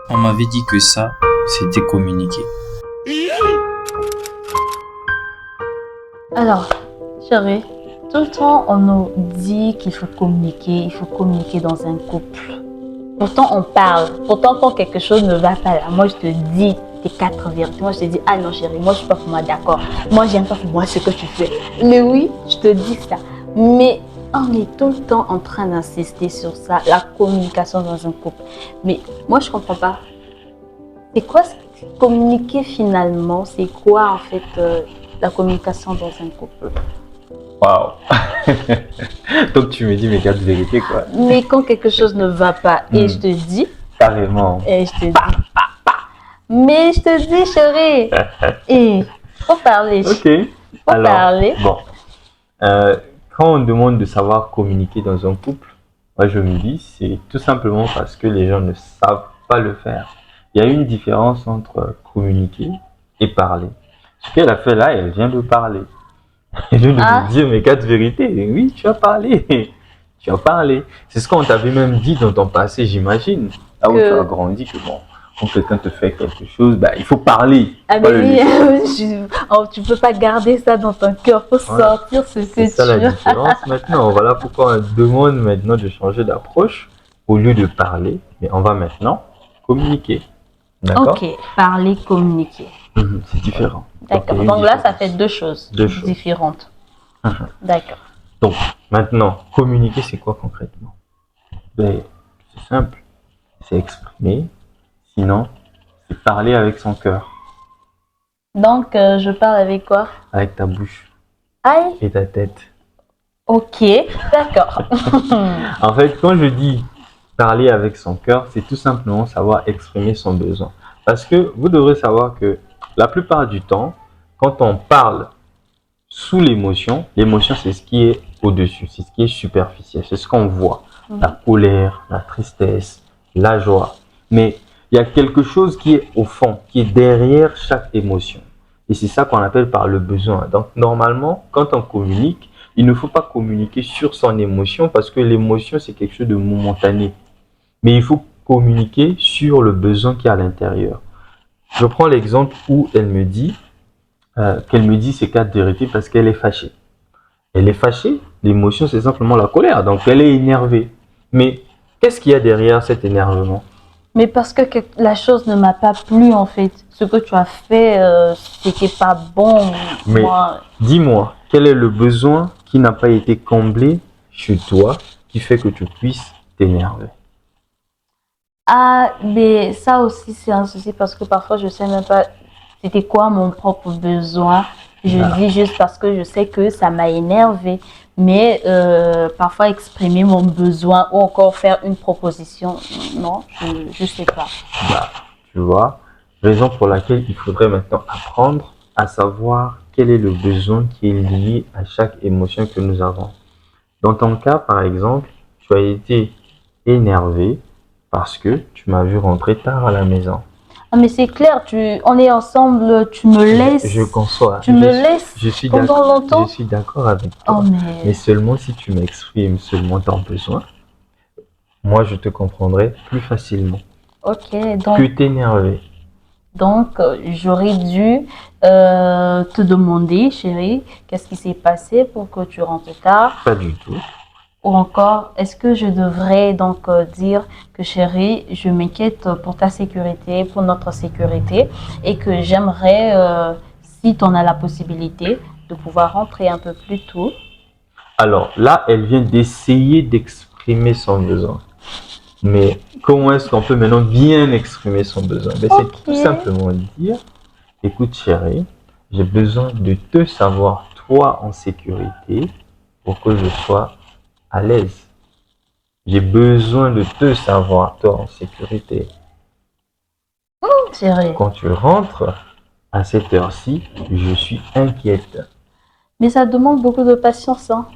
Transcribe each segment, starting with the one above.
On m'avait dit que ça, c'était communiquer. Alors, chérie, tout le temps, on nous dit qu'il faut communiquer, il faut communiquer dans un couple. Pourtant, on parle. Pourtant, quand quelque chose ne va pas là, moi, je te dis tes quatre vérités. Moi, je te dis, ah non, chérie, moi, je suis pas pour moi d'accord. Moi, j'aime pas pour moi ce que tu fais. Mais oui, je te dis ça. Mais on est tout le temps en train d'insister sur ça, la communication dans un couple. Mais moi, je comprends pas. C'est quoi communiquer finalement? C'est quoi, en fait, la communication dans un couple? Waouh. Donc tu me dis mes quatre vérités, quoi. Mais quand quelque chose ne va pas et je te dis, Carrément. et je te dis, mais je te dis, chérie, et faut parler. Ok. Faut parler. Bon. Quand on demande de savoir communiquer dans un couple, moi je me dis, c'est tout simplement parce que les gens ne savent pas le faire. Il y a une différence entre communiquer et parler. Ce qu'elle a fait là, elle vient de parler. Elle vient de me dire mes quatre vérités. Et oui, tu as parlé. Tu as parlé. C'est ce qu'on t'avait même dit dans ton passé, j'imagine. Là où tu as grandi, que bon, quand quelqu'un te fait quelque chose, bah, il faut parler. Ah mais oui, tu peux pas garder ça dans ton cœur, faut sortir ce que tu as. C'est ça la différence maintenant. Voilà pourquoi on demande maintenant de changer d'approche. Au lieu de parler, mais on va maintenant communiquer. D'accord? Ok, parler, communiquer. C'est différent. D'accord. Donc là, ça fait deux choses différentes. D'accord. Donc, maintenant, communiquer, c'est quoi concrètement? Ben, c'est simple. C'est exprimer. Sinon, c'est parler avec son cœur. Donc, je parle avec quoi? Avec ta bouche. Aïe. Et ta tête. Ok, d'accord. En fait, quand je dis parler avec son cœur, c'est tout simplement savoir exprimer son besoin. Parce que vous devrez savoir que la plupart du temps, quand on parle sous l'émotion, l'émotion c'est ce qui est au-dessus, c'est ce qui est superficiel, c'est ce qu'on voit. La colère, la tristesse, la joie. Mais il y a quelque chose qui est au fond, qui est derrière chaque émotion. Et c'est ça qu'on appelle par le besoin. Donc normalement, quand on communique, il ne faut pas communiquer sur son émotion parce que l'émotion c'est quelque chose de momentané. Mais il faut communiquer sur le besoin qui est à l'intérieur. Je prends l'exemple où elle me dit, qu'elle me dit ces quatre vérités parce qu'elle est fâchée. Elle est fâchée, l'émotion c'est simplement la colère, donc elle est énervée. Mais qu'est-ce qu'il y a derrière cet énervement? Mais parce que la chose ne m'a pas plu en fait. Ce que tu as fait, c'était pas bon. Mais dis-moi, quel est le besoin qui n'a pas été comblé chez toi qui fait que tu puisses t'énerver? Ah, mais ça aussi c'est un souci parce que parfois je sais même pas c'était quoi mon propre besoin. Je dis juste parce que je sais que ça m'a énervé. Mais parfois exprimer mon besoin ou encore faire une proposition, non, je ne sais pas. Bah, tu vois, raison pour laquelle il faudrait maintenant apprendre à savoir quel est le besoin qui est lié à chaque émotion que nous avons. Dans ton cas, par exemple, tu as été énervé parce que tu m'as vu rentrer tard à la maison. Ah mais c'est clair, on est ensemble, tu me laisses. Je conçois. Tu me laisses pendant longtemps. Je suis d'accord avec toi. Oh, mais seulement si tu m'exprimes seulement ton besoin, moi je te comprendrai plus facilement. Ok, donc. Que t'énerver. Donc, j'aurais dû te demander, chérie, qu'est-ce qui s'est passé pour que tu rentres tard? Pas du tout. Ou encore, est-ce que je devrais donc dire que chérie, je m'inquiète pour ta sécurité, pour notre sécurité et que j'aimerais, si tu en as la possibilité, de pouvoir rentrer un peu plus tôt. Alors là, elle vient d'essayer d'exprimer son besoin. Mais comment est-ce qu'on peut maintenant bien exprimer son besoin? C'est tout simplement dire, écoute chérie, j'ai besoin de te savoir toi en sécurité pour que je sois à l'aise. J'ai besoin de te savoir toi en sécurité. Chérie. Quand tu rentres à cette heure-ci, je suis inquiète. Mais ça demande beaucoup de patience, hein?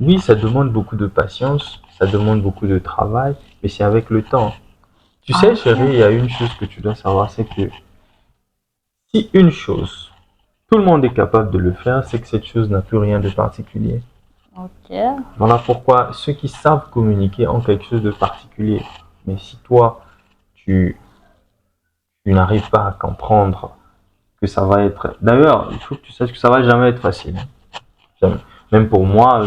Oui, ça demande beaucoup de patience, ça demande beaucoup de travail, mais c'est avec le temps. Tu sais, chérie, il y a une chose que tu dois savoir, c'est que si une chose, tout le monde est capable de le faire, c'est que cette chose n'a plus rien de particulier. Ok. Voilà pourquoi ceux qui savent communiquer ont quelque chose de particulier. Mais si toi, tu tu n'arrives pas à comprendre que ça va être... D'ailleurs, il faut que tu saches que ça va jamais être facile. Jamais. Même pour moi,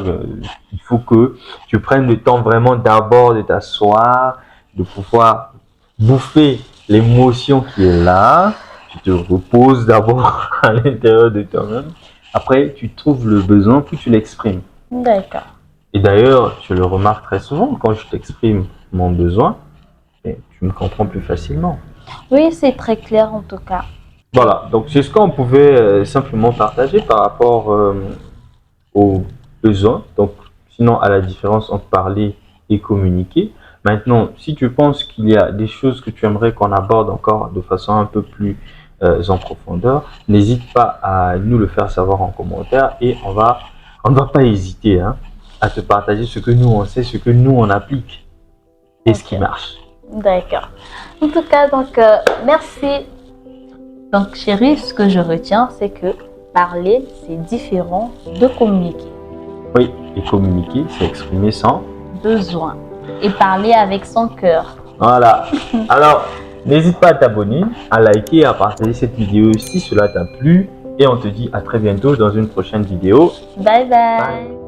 il faut que tu prennes le temps vraiment d'abord de t'asseoir, de pouvoir bouffer l'émotion qui est là. Tu te reposes d'abord à l'intérieur de toi-même. Après, tu trouves le besoin, puis tu l'exprimes. D'accord. Et d'ailleurs, je le remarque très souvent, quand je t'exprime mon besoin, et tu me comprends plus facilement. Oui, c'est très clair en tout cas. Voilà, donc c'est ce qu'on pouvait simplement partager par rapport aux besoins. Donc, sinon, à la différence entre parler et communiquer. Maintenant, si tu penses qu'il y a des choses que tu aimerais qu'on aborde encore de façon un peu plus en profondeur, n'hésite pas à nous le faire savoir en commentaire et on ne va pas hésiter à te partager ce que nous on sait, ce que nous on applique et ce qui marche. D'accord. En tout cas, donc, merci. Donc, chérie, ce que je retiens, c'est que parler, c'est différent de communiquer. Oui, et communiquer, c'est exprimer sans besoin. Et parler avec son cœur. Voilà. Alors, n'hésite pas à t'abonner, à liker et à partager cette vidéo si cela t'a plu. Et on te dit à très bientôt dans une prochaine vidéo. Bye bye.